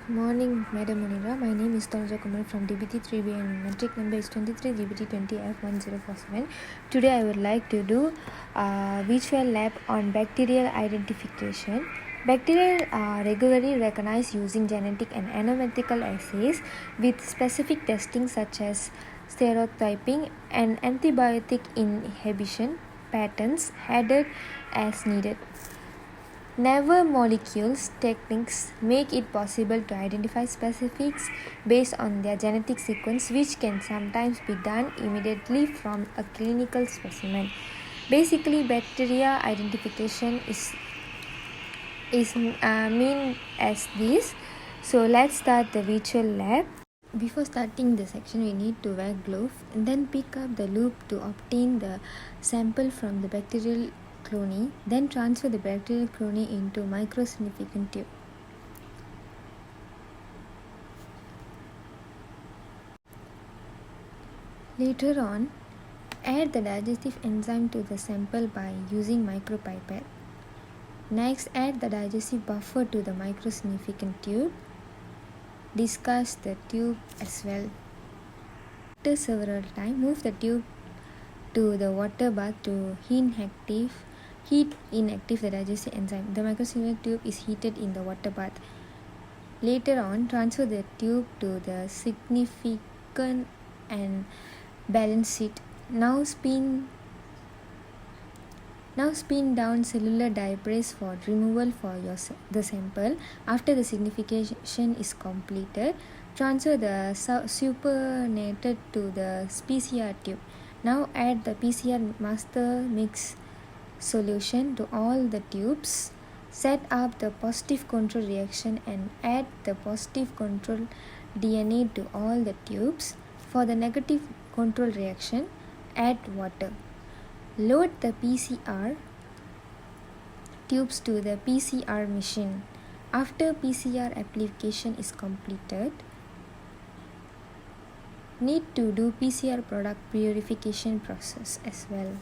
Morning, Madam Munira. My name is Tanuja Kumar from DBT 3B and metric number is 23 DBT 20F1047. Today I would like to do a visual lab on bacterial identification. Bacteria are regularly recognized using genetic and anometrical assays with specific testing such as stereotyping and antibiotic inhibition patterns added as needed. Never molecules techniques make it possible to identify specifics based on their genetic sequence, which can sometimes be done immediately from a clinical specimen. Basically, bacteria identification is mean as this. So let's start the virtual lab. Before starting the section, we need to wear gloves and then pick up the loop to obtain the sample from the bacterial colony, then transfer the bacterial colony into microsignificant tube. Later on, add the digestive enzyme to the sample by using micropipette. Next, add the digestive buffer to the microsignificant tube. Discuss the tube as well. After several times, move the tube to the water bath to heat inactive the digestive enzyme. The microsignificant tube is heated in the water bath. Later on, transfer the tube to the significant and balance sheet. Now spin down cellular diaphragms for removal for the sample. After the signification is completed, transfer the supernatant to the PCR tube. Now add the PCR master mix solution to all the tubes. Set up the positive control reaction and add the positive control DNA to all the tubes. For the negative control reaction, add water. Load the PCR tubes to the PCR machine. After PCR application is completed, need to do PCR product purification process as well.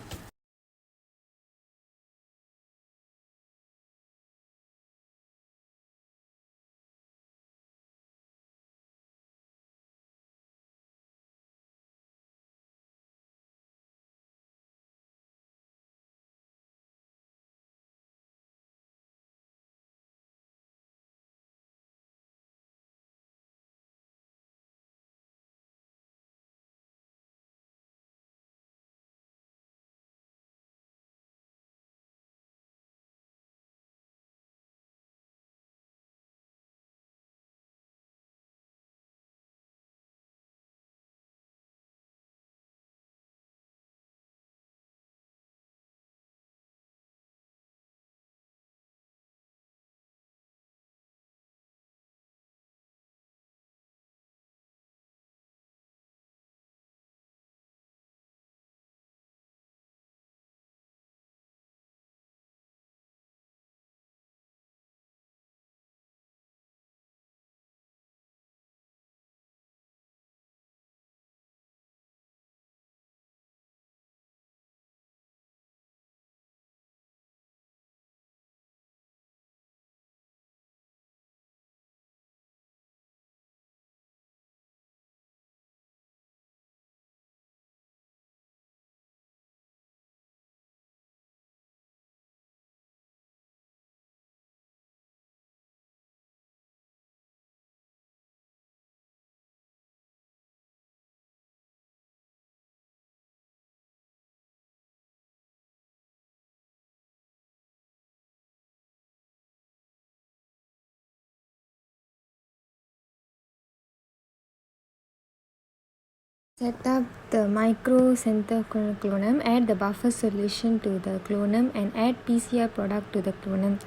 Set up the microcentoclonum, add the buffer solution to the clonum and add PCR product to the clonum.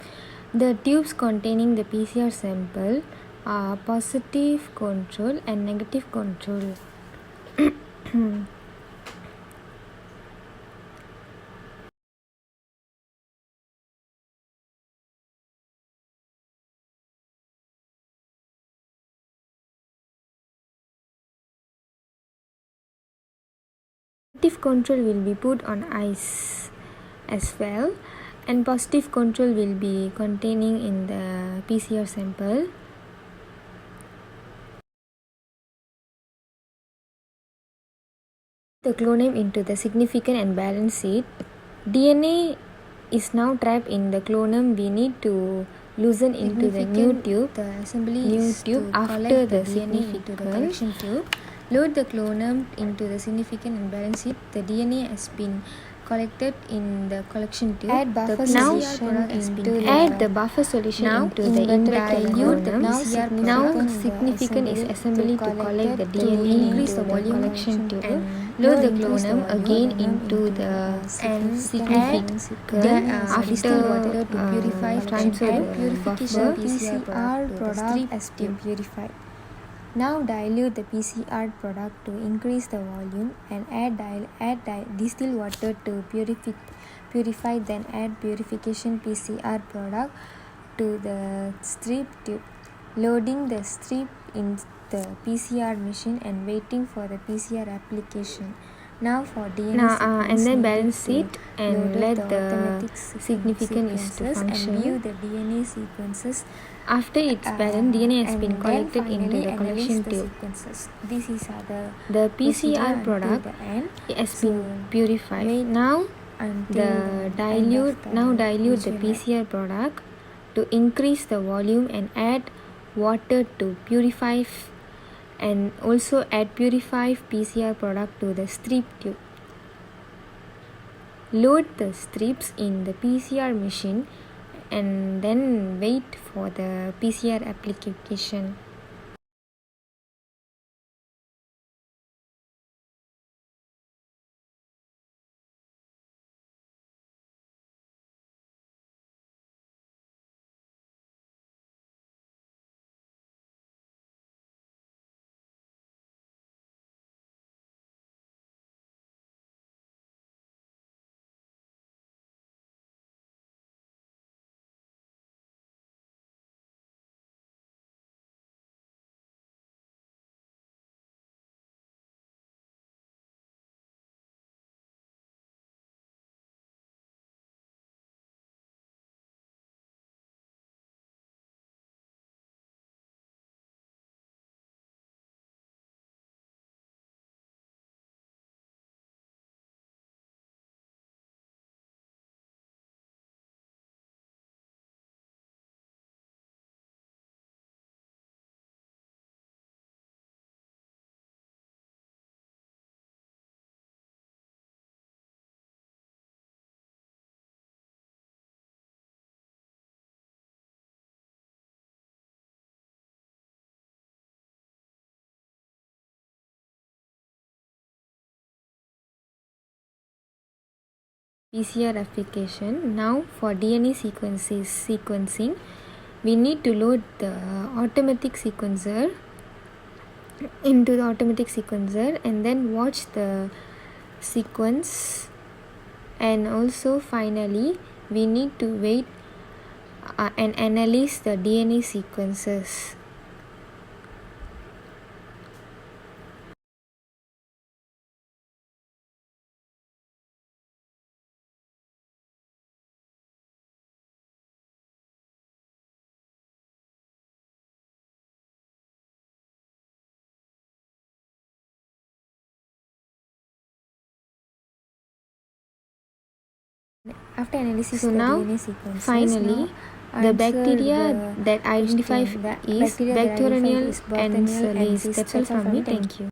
The tubes containing the PCR sample are positive control and negative control. Negative control will be put on ice as well, and positive control will be containing in the PCR sample. The cloname into the significant and balanced seed. DNA is now trapped in the clonum. We need to loosen into the new tube. The assembly is to after the DNA into the collection tube. Load the clonum into the significant and balanced seed. The DNA has been collected in the collection tube. Add buffer solution into the inverted clonum. Now significant is assembly to collect the DNA into the collection tube. Load the clonum again into the significant after water to purify transfer the buffer PCR product has been purified. Now dilute the PCR product to increase the volume and add distilled water to purify, then add purification PCR product to the strip tube. Loading the strip in the PCR machine and waiting for the PCR application. Now for DNA and then balance it and let the significant is to function. And view the DNA sequences. After it's balanced, DNA has been collected into the collection tube. This is the PCR product has been purified. Now dilute the PCR product to increase the volume and add water to purify and also add purified PCR product to the strip tube. Load the strips in the PCR machine and then wait for the PCR application. PCR application. Now for DNA sequencing, we need to load the automatic sequencer into the automatic sequencer and then watch the sequence, and also finally we need to wait and analyze the DNA sequences. After analysis, So the now DNA sequences, finally the bacteria that identify is Bacteroideus encephalitis. That's all from me. Thank you.